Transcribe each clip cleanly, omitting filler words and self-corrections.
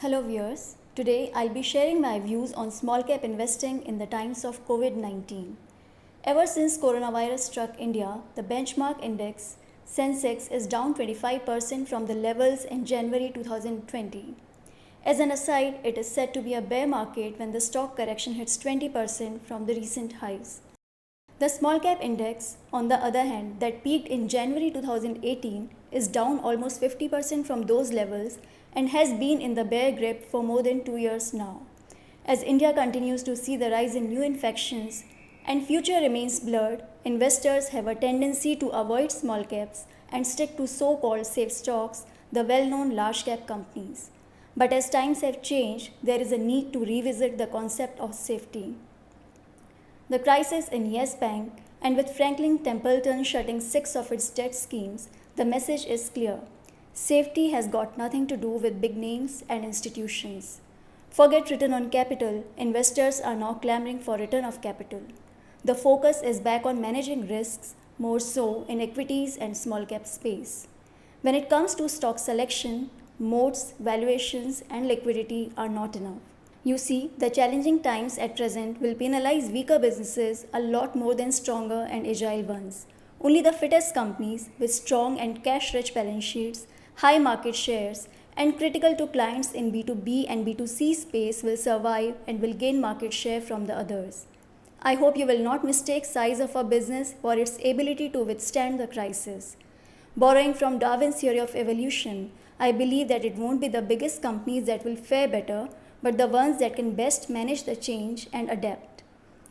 Hello viewers, today I'll be sharing my views on small cap investing in the times of COVID-19. Ever since coronavirus struck India, the benchmark index Sensex is down 25% from the levels in January 2020. As an aside, it is said to be a bear market when the stock correction hits 20% from the recent highs. The small cap index, on the other hand, that peaked in January 2018 is down almost 50% from those levels and has been in the bear grip for more than 2 years now. As India continues to see the rise in new infections and future remains blurred, investors have a tendency to avoid small caps and stick to so-called safe stocks, the well-known large cap companies. But as times have changed, there is a need to revisit the concept of safety. The crisis in Yes Bank, and with Franklin Templeton shutting 6 of its debt schemes, the message is clear. Safety has got nothing to do with big names and institutions. Forget return on capital, investors are now clamoring for return of capital. The focus is back on managing risks, more so in equities and small cap space. When it comes to stock selection, moats, valuations, and liquidity are not enough. You see, the challenging times at present will penalize weaker businesses a lot more than stronger and agile ones. Only the fittest companies with strong and cash-rich balance sheets, high market shares, and critical to clients in B2B and B2C space will survive and will gain market share from the others. I hope you will not mistake size of a business for its ability to withstand the crisis. Borrowing from Darwin's theory of evolution, I believe that it won't be the biggest companies that will fare better, but the ones that can best manage the change and adapt.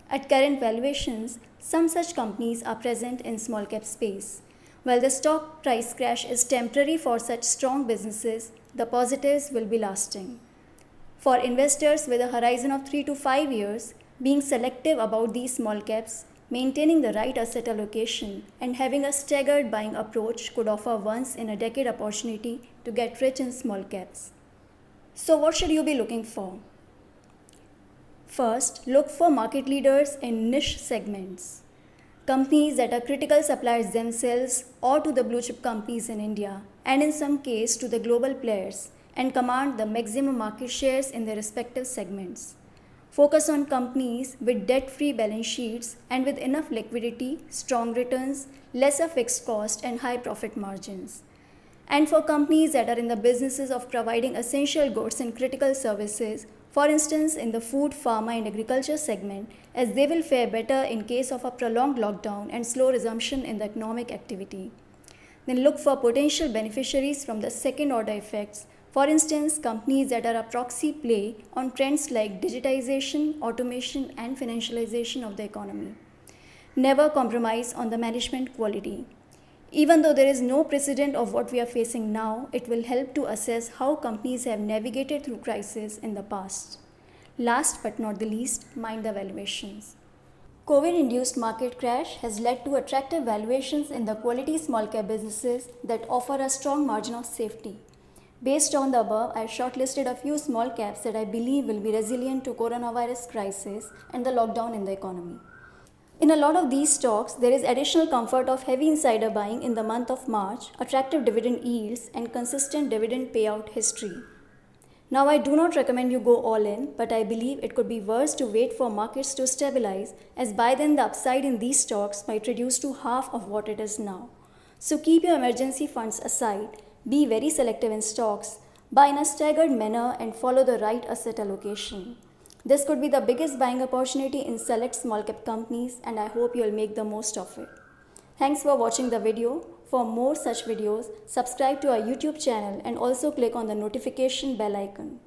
At current valuations, some such companies are present in small cap space. While the stock price crash is temporary for such strong businesses, the positives will be lasting. For investors with a horizon of 3 to 5 years, being selective about these small caps, maintaining the right asset allocation, and having a staggered buying approach could offer once in a decade opportunity to get rich in small caps. So what should you be looking for? First, look for market leaders in niche segments. Companies that are critical suppliers themselves or to the blue chip companies in India and in some case to the global players and command the maximum market shares in their respective segments. Focus on companies with debt-free balance sheets and with enough liquidity, strong returns, lesser fixed cost and high profit margins. And for companies that are in the businesses of providing essential goods and critical services, for instance in the food, pharma and agriculture segment, as they will fare better in case of a prolonged lockdown and slow resumption in the economic activity. Then look for potential beneficiaries from the second order effects, for instance companies that are a proxy play on trends like digitization, automation and financialization of the economy. Never compromise on the management quality. Even though there is no precedent of what we are facing now, it will help to assess how companies have navigated through crises in the past. Last but not the least, mind the valuations. COVID-induced market crash has led to attractive valuations in the quality small cap businesses that offer a strong margin of safety. Based on the above, I shortlisted a few small caps that I believe will be resilient to coronavirus crisis and the lockdown in the economy. In a lot of these stocks, there is additional comfort of heavy insider buying in the month of March, attractive dividend yields, and consistent dividend payout history. Now, I do not recommend you go all in, but I believe it could be worse to wait for markets to stabilize, as by then the upside in these stocks might reduce to half of what it is now. So keep your emergency funds aside, be very selective in stocks, buy in a staggered manner, and follow the right asset allocation. This could be the biggest buying opportunity in select small cap companies and I hope you'll make the most of it. Thanks for watching the video. For more such videos, subscribe to our YouTube channel and also click on the notification bell icon.